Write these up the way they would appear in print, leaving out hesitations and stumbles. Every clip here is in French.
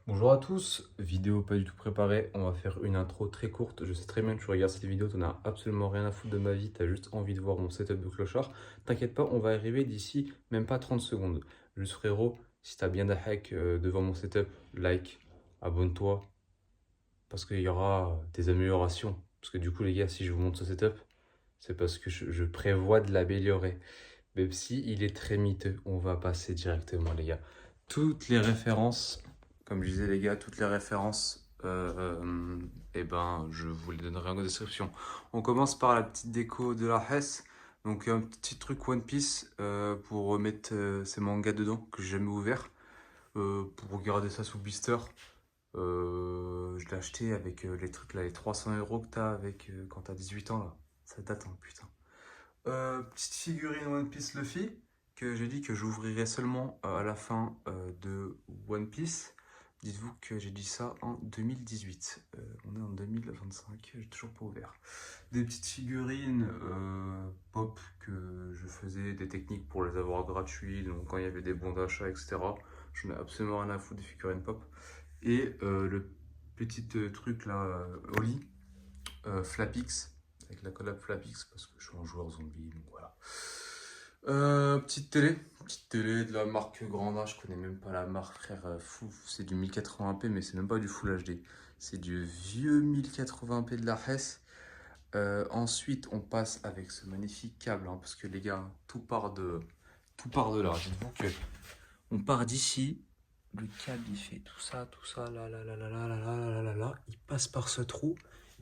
Bonjour à tous, vidéo pas du tout préparée, on va faire une intro très courte. Je sais très bien que tu regardes cette vidéo, tu n'as absolument rien à foutre de ma vie, tu as juste envie de voir mon setup de clochard. T'inquiète pas, on va arriver d'ici même pas 30 secondes. Juste frérot, si t'as bien d'hack devant mon setup, like, abonne-toi, parce qu'il y aura des améliorations. Parce que du coup les gars, si je vous montre ce setup, c'est parce que je prévois de l'améliorer. Même si il est très miteux, on va passer directement les gars. Toutes les références, comme je disais les gars, toutes les références, eh ben, je vous les donnerai en description. On commence par la petite déco de la Hess. Donc un petit truc One Piece pour mettre ces mangas dedans que j'ai jamais ouvert. Pour garder ça sous blister. Je l'ai acheté avec les trucs là, les 300 euros que t'as avec quand t'as 18 ans là. Ça date hein, putain. Petite figurine One Piece Luffy que j'ai dit que j'ouvrirai seulement à la fin de One Piece. Dites-vous que j'ai dit ça en 2018. On est en 2025, j'ai toujours pas ouvert. Des petites figurines pop que je faisais des techniques pour les avoir gratuits, donc quand il y avait des bons d'achat, etc. Je n'ai absolument rien à foutre des figurines pop. Et le petit truc là, Oli, Flapix, avec la collab Flapix, parce que je suis un joueur zombie, donc voilà. Petite télé de la marque Granda, je connais même pas la marque, frère, fou, c'est du 1080p, mais c'est même pas du Full HD, c'est du vieux 1080p de la Hess. Ensuite, on passe avec ce magnifique câble, hein, parce que les gars, tout part de là. Dites-vous que on part d'ici, le câble il fait tout ça, là, là, là, là, là, là, là, là, là, là, il passe par ce trou,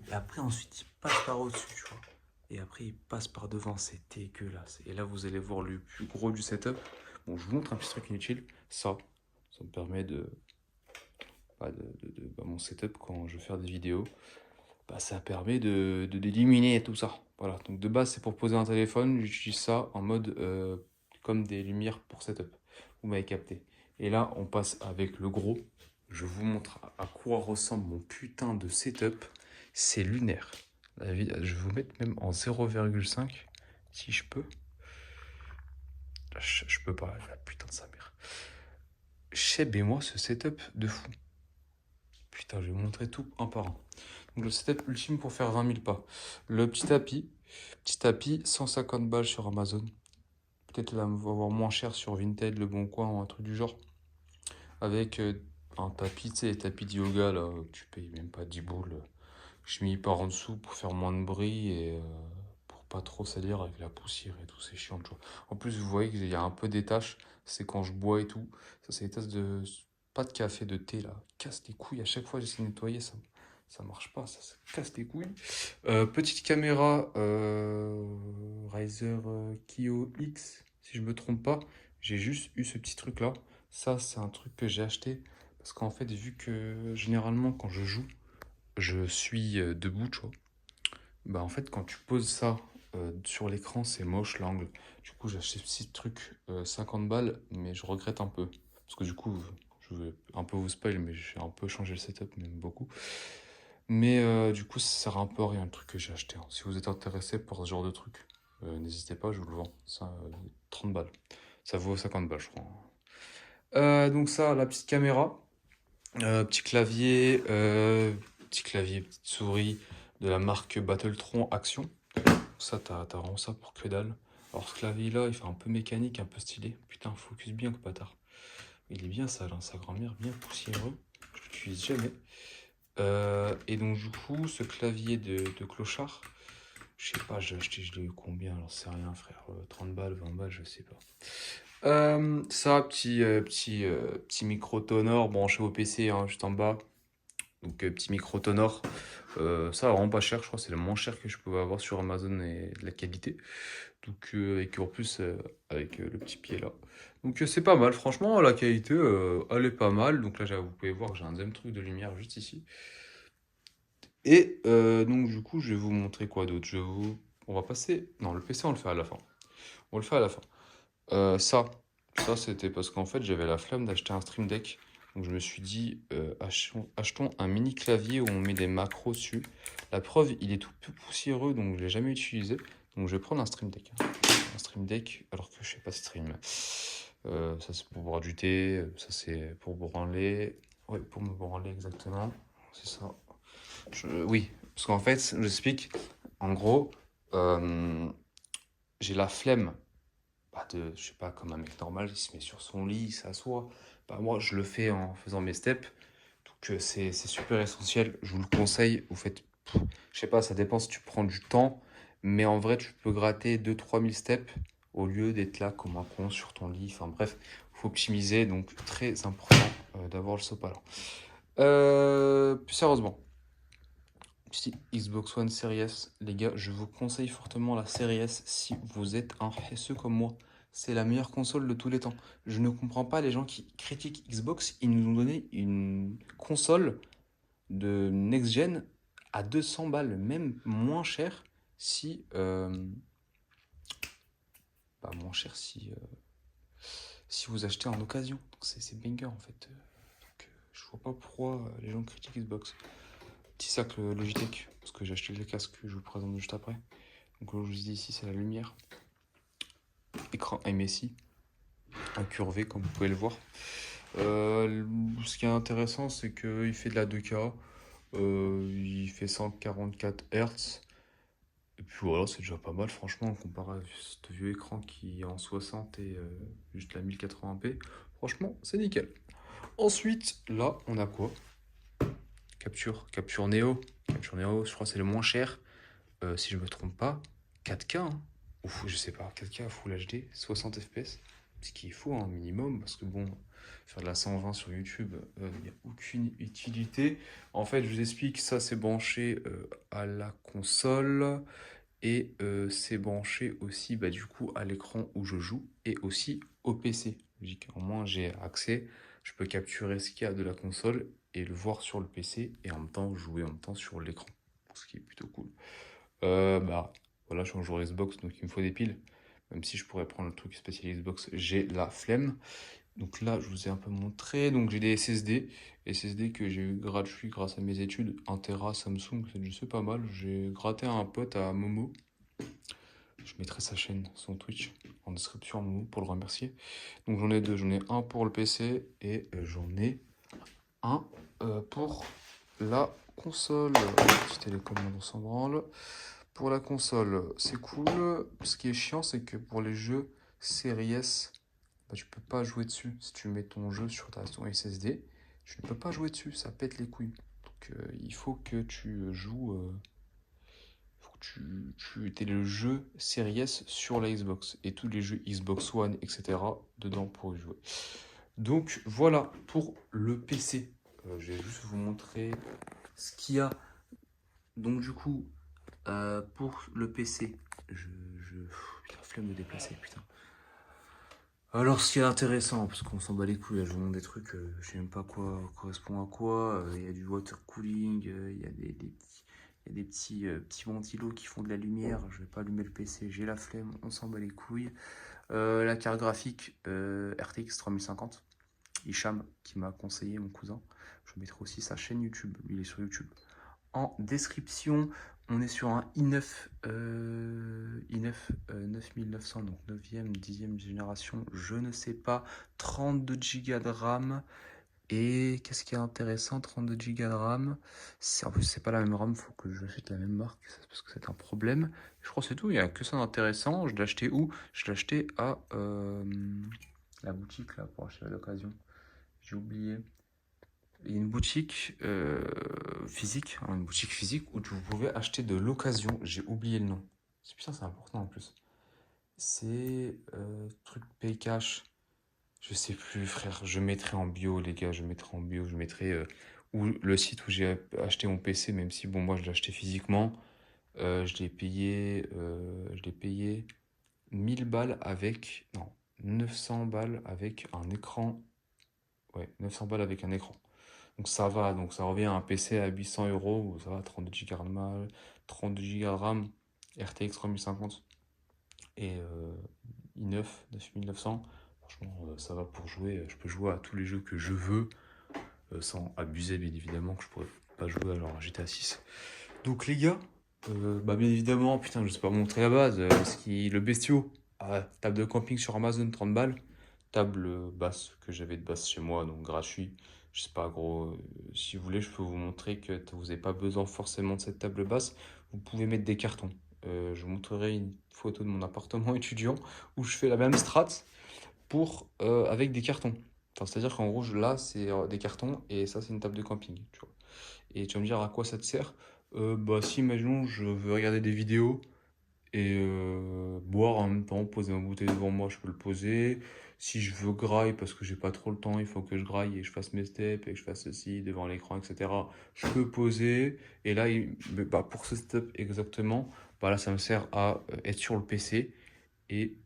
et après ensuite il passe par au-dessus, tu vois. Et après il passe par devant, c'est dégueulasse. Et là vous allez voir le plus gros du setup. Bon, je vous montre un petit truc inutile. Ça me permet bah, mon setup quand je vais faire des vidéos. Bah, ça permet d'éliminer tout ça. Voilà, donc de base c'est pour poser un téléphone, j'utilise ça en mode comme des lumières pour setup. Vous m'avez capté. Et là on passe avec le gros. Je vous montre à quoi ressemble mon putain de setup. C'est lunaire. Je vais vous mettre même en 0,5 si je peux. Je peux pas, la putain de sa mère. Cheb et moi ce setup de fou. Putain, je vais vous montrer tout un par un. Donc le setup ultime pour faire 20 000 pas. Le petit tapis, 150 balles sur Amazon. Peut-être là, on va voir moins cher sur Vinted, Le Bon Coin ou un truc du genre. Avec un tapis, tu sais, les tapis de yoga là, que tu payes même pas 10 boules. Je mis par en dessous pour faire moins de bruit et pour pas trop salir avec la poussière et tout, c'est chiant, tu vois. En plus, vous voyez qu'il y a un peu des taches, c'est quand je bois et tout. Ça, c'est des tasses de. Pas de café, de thé là. Casse les couilles, à chaque fois j'essaie de nettoyer, ça marche pas, ça casse les couilles. Petite caméra Razer Kiyo X, si je me trompe pas. J'ai juste eu ce petit truc là. Ça, c'est un truc que j'ai acheté parce qu'en fait, vu que généralement quand je joue, je suis debout, tu vois. Bah en fait, quand tu poses ça sur l'écran, c'est moche l'angle. Du coup, j'ai acheté ce petit truc 50 balles, mais je regrette un peu. Parce que du coup, je vais un peu vous spoil, mais j'ai un peu changé le setup, même beaucoup. Mais du coup, ça sert un peu à rien le truc que j'ai acheté, hein. Si vous êtes intéressé par ce genre de truc, n'hésitez pas, je vous le vends. Ça, 30 balles. Ça vaut 50 balles, je crois. Donc ça, la petite caméra. Petit clavier, petite souris de la marque Battletron Action. Ça, t'as vraiment ça pour que dalle. Alors ce clavier là, il fait un peu mécanique, un peu stylé. Putain, focus bien que bâtard. Il est bien sale, hein, sa grand-mère, bien poussiéreux. Je l'utilise jamais. Et donc du coup, ce clavier de clochard, je sais pas, j'ai acheté, je l'ai eu combien, alors c'est rien frère. 30 balles, 20 balles, je sais pas. Ça, petit micro Tonor branché au PC, hein, juste en bas. Donc petit micro Tonor, ça vraiment pas cher, je crois que c'est le moins cher que je pouvais avoir sur Amazon et de la qualité. Donc avec en plus avec le petit pied là. Donc c'est pas mal, franchement la qualité elle est pas mal. Donc là vous pouvez voir que j'ai un deuxième truc de lumière juste ici. Et donc du coup je vais vous montrer quoi d'autre. On va passer. Non, le PC on le fait à la fin. On le fait à la fin. Ça, ça c'était parce qu'en fait j'avais la flemme d'acheter un Stream Deck. Donc je me suis dit, achetons un mini clavier où on met des macros dessus. La preuve, il est tout peu poussiéreux, donc je l'ai jamais utilisé. Donc je vais prendre un Stream Deck, hein. Un Stream Deck, alors que je sais pas stream. Ça c'est pour boire du thé, ça c'est pour branler. Ouais, pour me branler exactement. C'est ça. Oui, parce qu'en fait, je explique. En gros, j'ai la flemme. Je sais pas, comme un mec normal, il se met sur son lit, il s'assoit. Moi, je le fais en faisant mes steps. Donc, c'est super essentiel. Je vous le conseille. Vous faites, je sais pas, ça dépend si tu prends du temps. Mais en vrai, tu peux gratter 2 000 à 3 000 steps au lieu d'être là comme un con sur ton lit. Enfin bref, il faut optimiser. Donc, très important d'avoir le sopalin. Plus sérieusement, si Xbox One Series S, les gars, je vous conseille fortement la Series S si vous êtes un SE comme moi. C'est la meilleure console de tous les temps. Je ne comprends pas les gens qui critiquent Xbox. Ils nous ont donné une console de next-gen à 200 balles, même moins cher si... moins cher si vous achetez en occasion. Donc c'est banger en fait. Je vois pas pourquoi les gens critiquent Xbox. Petit sac Logitech, parce que j'ai acheté les casques que je vous présente juste après. Donc je vous dis ici, c'est la lumière. Écran MSI, incurvé comme vous pouvez le voir. Ce qui est intéressant, c'est qu'il fait de la 2K, il fait 144 Hz. Et puis voilà, c'est déjà pas mal, franchement, comparé à ce vieux écran qui est en 60 et juste la 1080p. Franchement, c'est nickel. Ensuite, là, on a quoi? Capture Neo. Capture Neo, je crois que c'est le moins cher. Si je me trompe pas, 4K, hein. Ou je sais pas, 4K Full HD, 60 FPS. Ce qu'il faut, un minimum, parce que bon, faire de la 120 sur YouTube, il n'y a aucune utilité. En fait, je vous explique, ça c'est branché à la console et c'est branché aussi du coup à l'écran où je joue et aussi au PC. Logique. Au moins j'ai accès, je peux capturer ce qu'il y a de la console et le voir sur le PC et en même temps jouer en même temps sur l'écran. Ce qui est plutôt cool. Voilà, je suis en joueur Xbox, donc il me faut des piles. Même si je pourrais prendre le truc spécial Xbox, j'ai la flemme. Donc là, je vous ai un peu montré. Donc j'ai des SSD. SSD que j'ai eu gratuit grâce à mes études. 1 Tera Samsung, c'est juste pas mal. J'ai gratté à un pote à Momo. Je mettrai sa chaîne, son Twitch, en description à Momo pour le remercier. Donc j'en ai deux. J'en ai un pour le PC et j'en ai un pour la console. Petite télécommande, on s'en branle. Pour la console, c'est cool. Ce qui est chiant, c'est que pour les jeux Series S, tu peux pas jouer dessus. Si tu mets ton jeu sur ton SSD, tu ne peux pas jouer dessus, ça pète les couilles. Donc il faut que tu joues, faut que tu aies le jeu Series S sur la Xbox et tous les jeux Xbox One, etc. dedans pour y jouer. Donc voilà pour le PC. Je vais juste vous montrer ce qu'il y a. Donc du coup, pour le PC, putain, flemme de déplacer, putain. Alors, ce qui est intéressant, parce qu'on s'en bat les couilles, là, je vous montre des trucs, je sais même pas quoi correspond à quoi. Il y a du water cooling, il y a petits ventilos qui font de la lumière. Je vais pas allumer le PC, j'ai la flemme, on s'en bat les couilles. La carte graphique RTX 3050, Hicham qui m'a conseillé, mon cousin. Je mettrai aussi sa chaîne YouTube, lui il est sur YouTube en description. On est sur un i9, i9 9900, donc 9e, 10e génération, je ne sais pas, 32 Go de RAM. Et qu'est-ce qui est intéressant, 32 Go de RAM, en plus c'est pas la même RAM, faut que j'achète la même marque, parce que c'est un problème. Je crois que c'est tout, il n'y a que ça d'intéressant. Je l'ai acheté où? Je l'ai acheté à la boutique là, pour acheter à l'occasion. J'ai oublié. Il y a une boutique physique, une boutique physique où vous pouvez acheter de l'occasion. J'ai oublié le nom. Putain, c'est important en plus. C'est truc Pay Cash. Je sais plus, frère. Je mettrai en bio, les gars. Je mettrai en bio. Je mettrai le site où j'ai acheté mon PC, même si bon, moi je l'ai acheté physiquement. Je l'ai payé 1000 balles avec, non, 900 balles avec un écran. Ouais, 900 balles avec un écran. Donc ça va, donc ça revient à un PC à 800 euros, ça va, 32 Go de RAM, 32 Go de RAM, RTX 3050 et i9 9900. Franchement, ça va pour jouer. Je peux jouer à tous les jeux que je veux, sans abuser bien évidemment, que je pourrais pas jouer alors à GTA 6. Donc les gars, bien évidemment, putain, je sais pas vous montrer la base, le bestiau, table de camping sur Amazon, 30 balles. Table basse que j'avais de base chez moi, donc gratuit. Je sais pas, gros, si vous voulez, je peux vous montrer que vous n'avez pas besoin forcément de cette table basse. Vous pouvez mettre des cartons. Je vous montrerai une photo de mon appartement étudiant où je fais la même strat avec des cartons. Enfin, c'est-à-dire qu'en gros, là, c'est des cartons et ça, c'est une table de camping, tu vois. Et tu vas me dire à quoi ça te sert? Bah, si, imaginons, je veux regarder des vidéos et boire en même temps, poser ma bouteille devant moi, je peux le poser. Si je veux graille parce que j'ai pas trop le temps, il faut que je graille et je fasse mes steps et que je fasse ceci devant l'écran, etc. Je peux poser. Et là, bah, pour ce step exactement, bah là, ça me sert à être sur le PC et,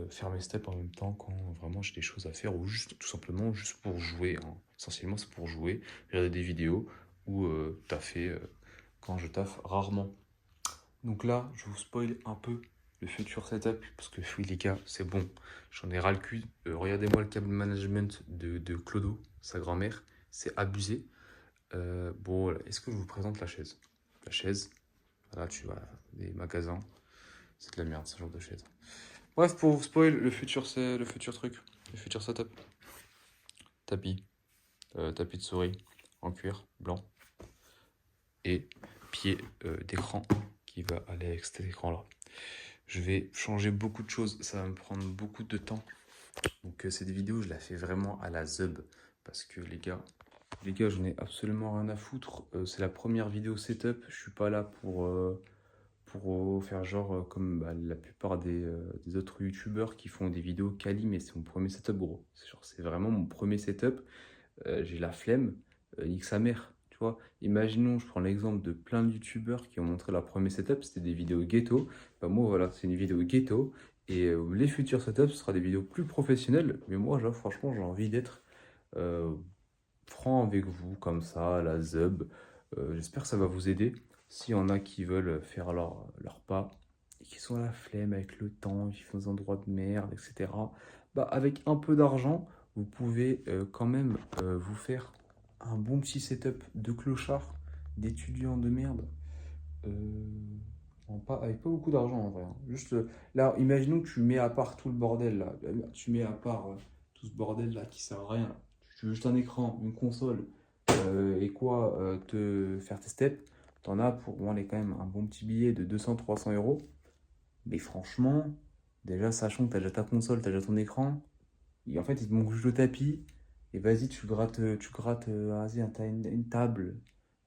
faire mes steps en même temps quand vraiment j'ai des choses à faire ou juste tout simplement juste pour jouer, hein. Essentiellement, c'est pour jouer, regarder des vidéos ou taffer quand je taffe rarement. Donc là, je vous spoil un peu le futur setup parce que oui les gars, c'est bon, j'en ai ras le cul. Regardez-moi le câble management de Clodo, sa grand-mère, c'est abusé. Bon, voilà. Est-ce que je vous présente la chaise? La chaise, voilà, tu vois, des magasins, c'est de la merde ce genre de chaise. Bref, pour vous spoil, c'est le futur truc, le futur setup. Tapis, tapis de souris en cuir blanc et pied d'écran qui va aller avec cet écran-là. Je vais changer beaucoup de choses, ça va me prendre beaucoup de temps. Donc cette vidéo, je la fais vraiment à la zeub parce que les gars, j'en ai absolument rien à foutre. C'est la première vidéo setup. Je suis pas là pour faire genre comme bah, la plupart des autres youtubeurs qui font des vidéos quali, mais c'est mon premier setup, gros. C'est vraiment mon premier setup. J'ai la flemme, nique sa mère. Tu vois, imaginons, je prends l'exemple de plein de youtubeurs qui ont montré leur premier setup, c'était des vidéos ghetto. Bah, moi, voilà, c'est une vidéo ghetto. Et les futurs setups, ce sera des vidéos plus professionnelles. Mais moi, genre, franchement, j'ai envie d'être euh, franc avec vous, comme ça, à la zeub. J'espère que ça va vous aider. S'il y en a qui veulent faire leur pas et qui sont à la flemme avec le temps, qui font des endroits de merde, etc. Bah, avec un peu d'argent, vous pouvez quand même vous faire un bon petit setup de clochard, d'étudiants de merde. Euh, avec pas beaucoup d'argent en vrai, hein. Juste là, imaginons que tu mets à part tout le bordel là. Tu mets à part tout ce bordel là qui sert à rien. Tu veux juste un écran, une console et quoi te faire tes steps. T'en as pour moi quand même un bon petit billet de 200-300 euros. Mais franchement, déjà sachant que t'as déjà ta console, t'as déjà ton écran, et en fait il te manque juste le tapis. Et vas-y, tu grattes, vas-y, hein, t'as une table.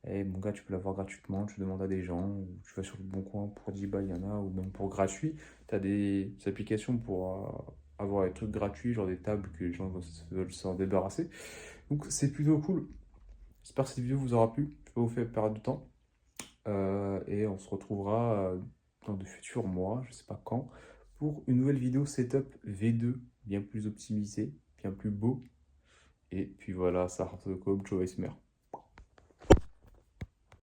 Et mon gars, tu peux l'avoir gratuitement, tu demandes à des gens, ou tu vas sur le bon coin pour 10 balles, il y en a, ou même pour gratuit. Tu as des applications pour avoir des trucs gratuits, genre des tables que les gens veulent s'en débarrasser. Donc c'est plutôt cool. J'espère que cette vidéo vous aura plu. Je vais vous faire perdre du temps. Et on se retrouvera dans de futurs mois, je sais pas quand, pour une nouvelle vidéo setup V2, bien plus optimisée, bien plus beau. Et puis voilà, ça rate comme Joe Eismer.